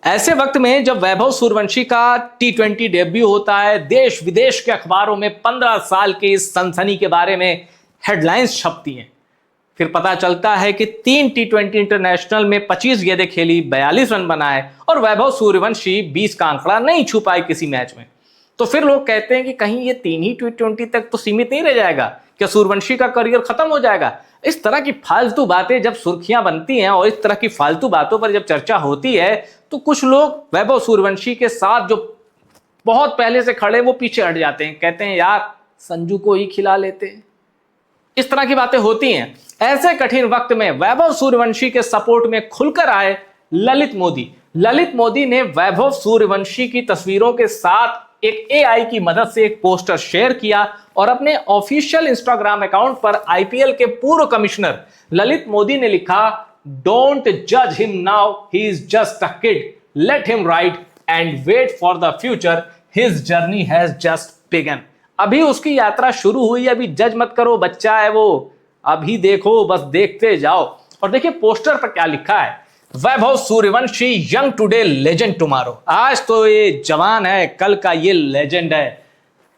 ऐसे वक्त में जब वैभव सूर्यवंशी का T20 डेब्यू होता है, देश विदेश के अखबारों में 15 साल की इस सनसनी के बारे में हेडलाइंस छपती हैं। फिर पता चलता है कि 3 T20 इंटरनेशनल में 25 गेंदें खेली, 42 रन बनाए और वैभव सूर्यवंशी 20 का आंकड़ा नहीं छू पाए किसी मैच में। तो फिर लोग कहते हैं कि कहीं ये 3 ही T20 तक तो सीमित नहीं रह जाएगा, क्या सूर्यवंशी का करियर खत्म हो जाएगा? इस तरह की फालतू बातें जब सुर्खियां बनती हैं और इस तरह की फालतू बातों पर जब चर्चा होती है, तो कुछ लोग वैभव सूर्यवंशी के साथ जो बहुत पहले से खड़े वो पीछे हट जाते हैं, कहते हैं यार संजू को ही खिला लेते हैं। इस तरह की बातें होती हैं। ऐसे कठिन वक्त में वैभव सूर्यवंशी के सपोर्ट में खुलकर आए ललित मोदी। ललित मोदी ने वैभव सूर्यवंशी की तस्वीरों के साथ एक AI की मदद से एक पोस्टर शेयर किया और अपने ऑफिशियल इंस्टाग्राम अकाउंट पर IPL के पूर्व कमिश्नर ललित मोदी ने लिखा, डोंट जज him now, he is just a kid, let him write and wait for the future, his journey has just began. अभी उसकी यात्रा शुरू हुई, अभी जज मत करो, बच्चा है वो, अभी देखो, बस देखते जाओ। और देखिए पोस्टर पर क्या लिखा है, Vaibhav Suryavanshi young today legend tomorrow. आज तो ये जवान है, कल का ये लेजेंड है।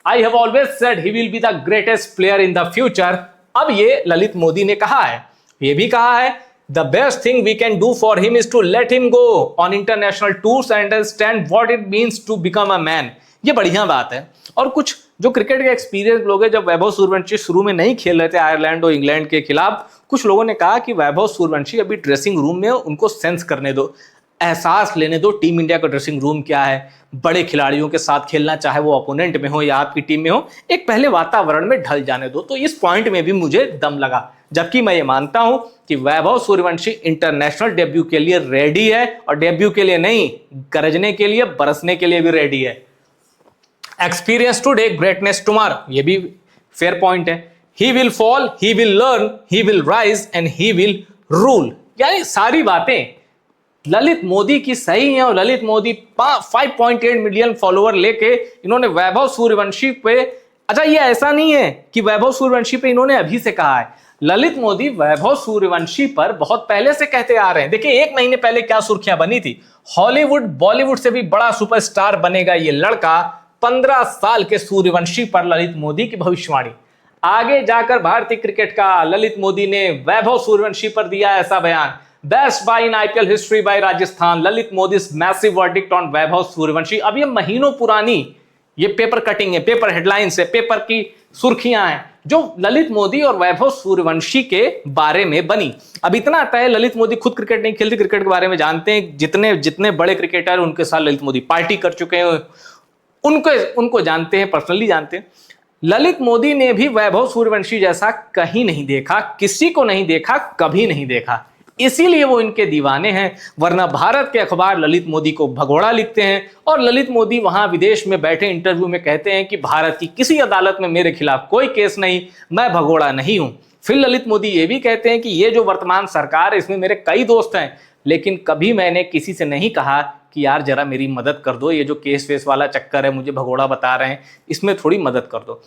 I have always said he will be the greatest player in the future. अब ये ललित मोदी ने कहा है, ये भी कहा है, the best thing we can do for him is to let him go on international tours and understand what it means to become a man. ये बढ़िया बात है। और कुछ जो क्रिकेट के एक्सपीरियंस लोग हैं, जब वैभव सूर्यवंशी शुरू में नहीं खेल रहे थे आयरलैंड और इंग्लैंड के खिलाफ, कुछ लोगों ने कहा कि वैभव सूर्यवंशी अभी ड्रेसिंग रूम में उनको सेंस करने दो, एहसास लेने दो टीम इंडिया का ड्रेसिंग रूम क्या है, बड़े खिलाड़ियों के साथ खेलना, चाहे वो अपोनेंट में हो या आपकी टीम में हो, एक पहले वातावरण में ढल जाने दो। तो इस पॉइंट में भी मुझे दम लगा, जबकि मैं ये मानता हूं कि वैभव सूर्यवंशी इंटरनेशनल डेब्यू के लिए रेडी है, और डेब्यू के लिए नहीं, गरजने के लिए, बरसने के लिए भी रेडी है। एक्सपीरियंस टुडे, ग्रेटनेस टुमारो, ये भी फेयर पॉइंट है। He will fall, he will learn, he will rise and he will rule. यानी सारी बातें ललित मोदी की सही है। और ललित मोदी 5.8 मिलियन फॉलोअर लेके इन्होंने वैभव सूर्यवंशी पे, अच्छा ये ऐसा नहीं है कि वैभव सूर्यवंशी पे इन्होंने अभी से कहा है, ललित मोदी वैभव सूर्यवंशी पर बहुत पहले से कहते आ रहे हैं। देखिए 1 महीने पहले क्या सुर्खियां बनी थी, हॉलीवुड बॉलीवुड से भी बड़ा सुपरस्टार बनेगा ये लड़का, 15 साल के सूर्यवंशी पर ललित मोदी की भविष्यवाणी। आगे जाकर भारतीय क्रिकेट का ललित मोदी ने वैभव सूर्यवंशी पर दिया ऐसा बयान, best buy in IPL history by Rajasthan, Lalit Modi's massive verdict on Vaibhav Suryavanshi. अब ये महीनों पुरानी ये पेपर कटिंग है, पेपर हेडलाइंस है, पेपर की सुर्खियां हैं जो ललित मोदी और वैभव सूर्यवंशी के बारे में बनी। अब इतना आता है, ललित मोदी खुद क्रिकेट नहीं खेलते, क्रिकेट के बारे में जानते हैं, जितने जितने बड़े क्रिकेटर उनके साथ ललित मोदी पार्टी कर चुके हैं, उनको जानते हैं, पर्सनली जानते हैं। ललित मोदी ने भी वैभव सूर्यवंशी जैसा कहीं नहीं देखा, किसी को नहीं देखा, कभी नहीं देखा, इसीलिए वो इनके दीवाने हैं। वरना भारत के अखबार ललित मोदी को भगोड़ा लिखते हैं और ललित मोदी वहां विदेश में बैठे इंटरव्यू में कहते हैं कि भारत की किसी अदालत में मेरे खिलाफ कोई केस नहीं, मैं भगोड़ा नहीं हूं। फिर ललित मोदी ये भी कहते हैं कि ये जो वर्तमान सरकार है इसमें मेरे कई दोस्त हैं, लेकिन कभी मैंने किसी से नहीं कहा कि यार जरा मेरी मदद कर दो, ये जो केस वेस वाला चक्कर है, मुझे भगोड़ा बता रहे हैं, इसमें थोड़ी मदद कर दो।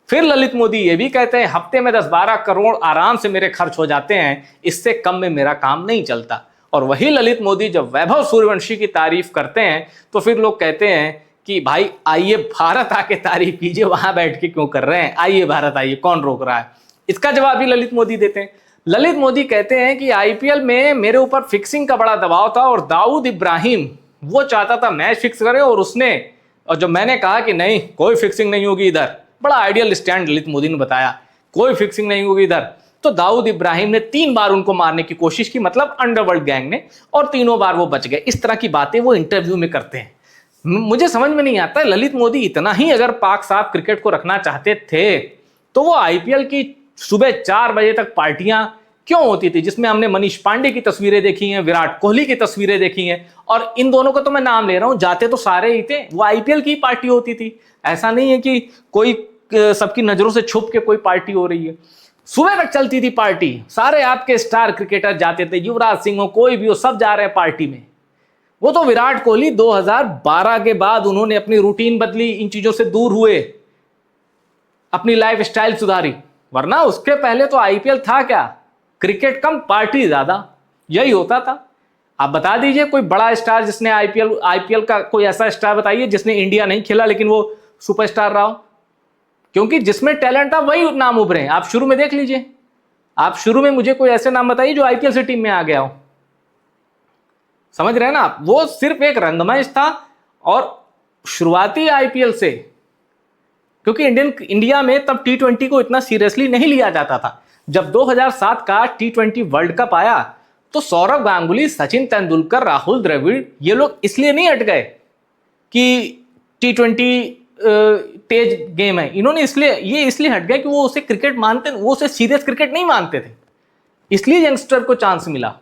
फिर ललित मोदी ये भी कहते हैं हफ्ते में 10-12 करोड़ आराम से मेरे खर्च हो जाते हैं, इससे कम में मेरा काम नहीं चलता। और वही ललित मोदी जब वैभव सूर्यवंशी की तारीफ करते हैं तो फिर लोग कहते हैं कि भाई आइए भारत आके तारीफ कीजिए, वहां बैठ के क्यों कर रहे हैं, आइए भारत आइए, कौन रोक रहा है। इसका जवाब भी ललित मोदी देते हैं। ललित मोदी कहते हैं कि IPL में मेरे ऊपर फिक्सिंग का बड़ा दबाव था और दाऊद इब्राहिम वो चाहता था मैच फिक्स करे, और जब मैंने कहा कि नहीं कोई फिक्सिंग नहीं होगी इधर, बड़ा आइडियल स्टैंड ललित मोदी ने बताया, कोई फिक्सिंग नहीं होगी इधर, तो दाऊद इब्राहिम ने 3 बार उनको मारने की कोशिश की, मतलब अंडरवर्ल्ड गैंग ने, और तीनों बार वो बच गए। इस तरह की बातें वो इंटरव्यू में करते हैं। मुझे समझ में नहीं आता, ललित मोदी इतना ही अगर पाक साफ क्रिकेट को रखना चाहते थे तो वो IPL की सुबह 4 बजे तक पार्टियां क्यों होती थी, जिसमें हमने मनीष पांडे की तस्वीरें देखी हैं, विराट कोहली की तस्वीरें देखी हैं, और इन दोनों का तो मैं नाम ले रहा हूं, जाते तो सारे ही थे, वो IPL की पार्टी होती थी। ऐसा नहीं है कि कोई सबकी नजरों से छुप के कोई पार्टी हो रही है, सुबह तक चलती थी पार्टी, सारे आपके स्टार क्रिकेटर जाते थे, युवराज सिंह हो, कोई भी हो, सब जा रहे हैं पार्टी में। वो तो विराट कोहली 2012 के बाद उन्होंने अपनी रूटीन बदली, इन चीजों से दूर हुए, अपनी लाइफ स्टाइल सुधारी, वरना उसके पहले तो IPL था क्या, क्रिकेट कम पार्टी ज्यादा, यही होता था। आप बता दीजिए कोई बड़ा स्टार जिसने आईपीएल का कोई ऐसा स्टार बताइए जिसने इंडिया नहीं खेला लेकिन वो सुपरस्टार रहा हो। क्योंकि जिसमें टैलेंट था वही नाम उभरे हैं। आप शुरू में देख लीजिए, आप शुरू में मुझे कोई ऐसे नाम बताइए जो आईपीएल से टीम में आ गया हो। समझ रहे हैं ना आप? वो सिर्फ एक रंगमंच था और शुरुआती आईपीएल से, क्योंकि इंडिया में तब टी20 को इतना सीरियसली नहीं लिया जाता था। जब 2007 का टी20 वर्ल्ड कप आया तो सौरव गांगुली, सचिन तेंदुलकर, राहुल द्रविड़, ये लोग इसलिए नहीं हट गए कि टी20 तेज गेम है। इन्होंने इसलिए हट गए कि वो उसे क्रिकेट मानते, वो उसे सीरियस क्रिकेट नहीं मानते थे, इसलिए यंगस्टर को चांस मिला।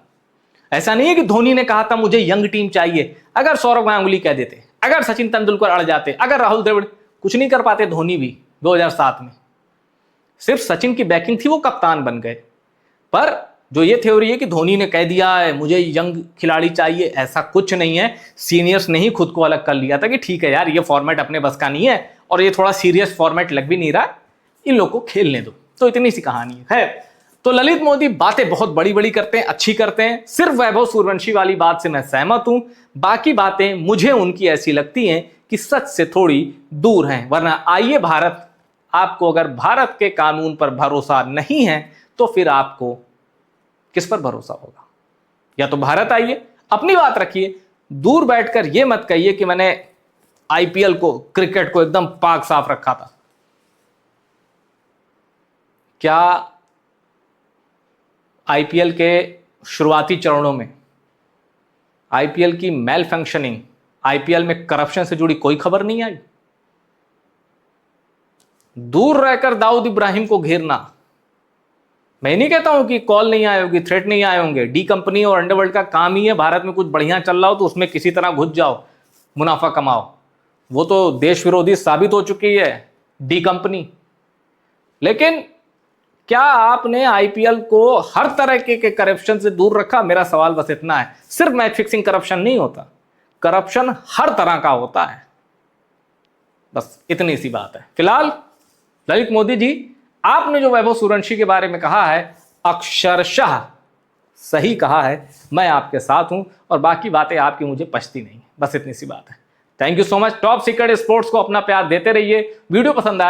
ऐसा नहीं है कि धोनी ने कहा था मुझे यंग टीम चाहिए। अगर सौरव गांगुली कह देते, अगर सचिन तेंदुलकर अड़ जाते, अगर राहुल द्रविड़, कुछ नहीं कर पाते धोनी भी 2007 में। सिर्फ सचिन की बैकिंग थी, वो कप्तान बन गए। पर जो ये थ्योरी है कि धोनी ने कह दिया है मुझे यंग खिलाड़ी चाहिए, ऐसा कुछ नहीं है। सीनियर्स ने ही खुद को अलग कर लिया था कि ठीक है यार, ये फॉर्मेट अपने बस का नहीं है और ये थोड़ा सीरियस फॉर्मेट लग भी नहीं रहा, इन लोग को खेलने दो। तो इतनी सी कहानी है। खैर, तो ललित मोदी बातें बहुत बड़ी बड़ी करते हैं, अच्छी करते हैं। सिर्फ वैभव सूर्यवंशी वाली बात से मैं सहमत हूं, बाकी बातें मुझे उनकी ऐसी लगती हैं कि सच से थोड़ी दूर हैं। वरना आइए भारत, आपको अगर भारत के कानून पर भरोसा नहीं है तो फिर आपको किस पर भरोसा होगा? या तो भारत आइए, अपनी बात रखिए, दूर बैठकर यह मत कहिए कि मैंने आईपीएल को, क्रिकेट को एकदम पाक साफ रखा था। क्या आईपीएल के शुरुआती चरणों में आईपीएल की मेल फंक्शनिंग, आईपीएल में करप्शन से जुड़ी कोई खबर नहीं आई? दूर रहकर दाऊद इब्राहिम को घेरना, मैं नहीं कहता हूं कि कॉल नहीं आए होगी, थ्रेट नहीं आए होंगे। डी कंपनी और अंडरवर्ल्ड का काम ही है, भारत में कुछ बढ़िया चल रहा हो तो उसमें किसी तरह घुस जाओ, मुनाफा कमाओ। वो तो देश विरोधी साबित हो चुकी है डी कंपनी। लेकिन क्या आपने आईपीएल को हर तरह के करप्शन से दूर रखा? मेरा सवाल बस इतना है। सिर्फ मैच फिक्सिंग करप्शन नहीं होता, करप्शन हर तरह का होता है। बस इतनी सी बात है। फिलहाल ललित मोदी जी, आपने जो वैभव सूर्यवंशी के बारे में कहा है अक्षरशः सही कहा है। मैं आपके साथ हूं और बाकी बातें आपकी मुझे पछती नहीं। बस इतनी सी बात है। Thank you so much. Top secret sports को अपना प्यार देते रहिए। वीडियो पसंद आया